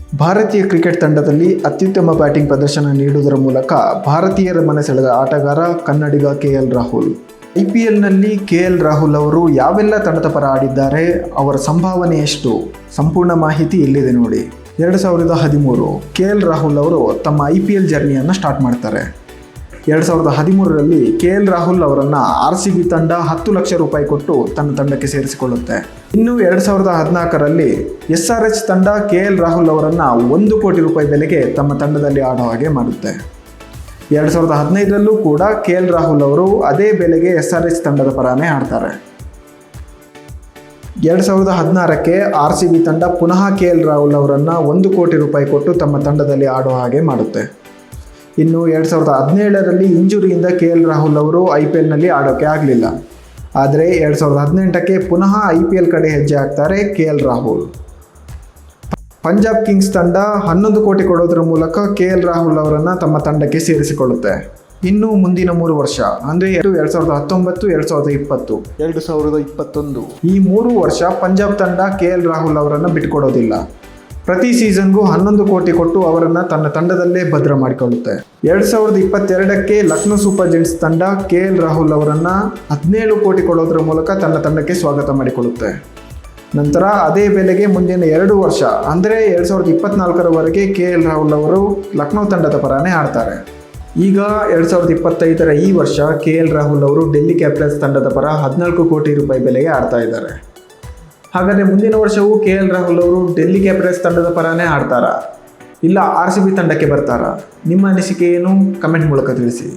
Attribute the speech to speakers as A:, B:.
A: ಭಾರತೀಯ ಕ್ರಿಕೆಟ್ ತಂಡದಲ್ಲಿ ಅತ್ಯುತ್ತಮ ಬ್ಯಾಟಿಂಗ್ ಪ್ರದರ್ಶನ ನೀಡುವುದರ ಮೂಲಕ ಭಾರತೀಯರ ಮನ ಸೆಳೆದ ಆಟಗಾರ ಕನ್ನಡಿಗ KL ರಾಹುಲ್. IPLನಲ್ಲಿ KL ರಾಹುಲ್ ಅವರು ಯಾವೆಲ್ಲ ತಂಡದ ಪರ ಆಡಿದ್ದಾರೆ, ಅವರ ಸಂಭಾವನೆ ಎಷ್ಟು, ಸಂಪೂರ್ಣ ಮಾಹಿತಿ ಇಲ್ಲಿದೆ ನೋಡಿ. 2013 KL ರಾಹುಲ್ ಅವರು ತಮ್ಮ IPL ಜರ್ನಿಯನ್ನು ಸ್ಟಾರ್ಟ್ ಮಾಡ್ತಾರೆ. 2013ರಲ್ಲಿ KL ರಾಹುಲ್ ಅವರನ್ನು RCB ತಂಡ 10 ಲಕ್ಷ ರೂಪಾಯಿ ಕೊಟ್ಟು ತನ್ನ ತಂಡಕ್ಕೆ ಸೇರಿಸಿಕೊಳ್ಳುತ್ತೆ. ಇನ್ನು 2014ರಲ್ಲಿ SRH ತಂಡ KL ರಾಹುಲ್ ಅವರನ್ನು 1 ಕೋಟಿ ರೂಪಾಯಿ ಬೆಲೆಗೆ ತಮ್ಮ ತಂಡದಲ್ಲಿ ಆಡೋ ಹಾಗೆ ಮಾಡುತ್ತೆ. 2015ರಲ್ಲೂ ಕೂಡ KL ರಾಹುಲ್ ಅವರು ಅದೇ ಬೆಲೆಗೆ SRH ತಂಡದ ಪರನೇ ಆಡ್ತಾರೆ. 2016ಕ್ಕೆ RCB ತಂಡ ಪುನಃ KL ರಾಹುಲ್ ಅವರನ್ನು 1 ಕೋಟಿ ರೂಪಾಯಿ ಕೊಟ್ಟು ತಮ್ಮ ತಂಡದಲ್ಲಿ ಆಡೋ ಹಾಗೆ ಮಾಡುತ್ತೆ. ಇನ್ನು 2017ರಲ್ಲಿ ಇಂಜುರಿಯಿಂದ KL ರಾಹುಲ್ ಅವರು IPLನಲ್ಲಿ ಆಡೋಕ್ಕೆ ಆಗಲಿಲ್ಲ. ಆದರೆ 2018ಕ್ಕೆ ಪುನಃ IPL ಕಡೆ ಹೆಜ್ಜೆ ಹಾಕ್ತಾರೆ KL ರಾಹುಲ್. ಪಂಜಾಬ್ ಕಿಂಗ್ಸ್ ತಂಡ 11 ಕೋಟಿ ಕೊಡೋದ್ರ ಮೂಲಕ KL ರಾಹುಲ್ ಅವರನ್ನು ತಮ್ಮ ತಂಡಕ್ಕೆ ಸೇರಿಸಿಕೊಳ್ಳುತ್ತೆ. ಇನ್ನು ಮುಂದಿನ 3 ವರ್ಷ ಅಂದರೆ 2019, 2020, 2021 ಈ 3 ವರ್ಷ ಪಂಜಾಬ್ ತಂಡ KL ರಾಹುಲ್ ಅವರನ್ನು ಬಿಟ್ಟುಕೊಡೋದಿಲ್ಲ. ಪ್ರತಿ ಸೀಸನ್ಗೂ 11 ಕೋಟಿ ಕೊಟ್ಟು ಅವರನ್ನು ತನ್ನ ತಂಡದಲ್ಲೇ ಭದ್ರ ಮಾಡಿಕೊಳ್ಳುತ್ತೆ. 2022ಕ್ಕೆ ಲಕ್ನೋ ಸೂಪರ್ ಜೈಂಟ್ಸ್ ತಂಡ KL ರಾಹುಲ್ ಅವರನ್ನು 17 ಕೋಟಿ ಕೊಡೋದ್ರ ಮೂಲಕ ತನ್ನ ತಂಡಕ್ಕೆ ಸ್ವಾಗತ ಮಾಡಿಕೊಳ್ಳುತ್ತೆ. ನಂತರ ಅದೇ ಬೆಲೆಗೆ ಮುಂದಿನ 2 ವರ್ಷ ಅಂದರೆ 2024ರವರೆಗೆ KL ರಾಹುಲ್ ಅವರು ಲಕ್ನೋ ತಂಡದ ಪರನೇ ಆಡ್ತಾರೆ. ಈಗ 2025ರ ಈ ವರ್ಷ KL ರಾಹುಲ್ ಅವರು ಡೆಲ್ಲಿ ಕ್ಯಾಪಿಟಲ್ಸ್ ತಂಡದ ಪರ 14 ಕೋಟಿ ರೂಪಾಯಿ ಬೆಲೆಗೆ ಆಡ್ತಾ ಇದ್ದಾರೆ. ಹಾಗಾದರೆ ಮುಂದಿನ ವರ್ಷವೂ KL ರಾಹುಲ್ ಅವರು ಡೆಲ್ಲಿ ಕ್ಯಾಪಿಟಲ್ಸ್ ತಂಡದ ಪರನೇ ಆಡ್ತಾರಾ, ಇಲ್ಲ RCB ತಂಡಕ್ಕೆ ಬರ್ತಾರಾ? ನಿಮ್ಮ ಅನಿಸಿಕೆ ಏನು? ಕಮೆಂಟ್ ಮೂಲಕ ತಿಳಿಸಿ.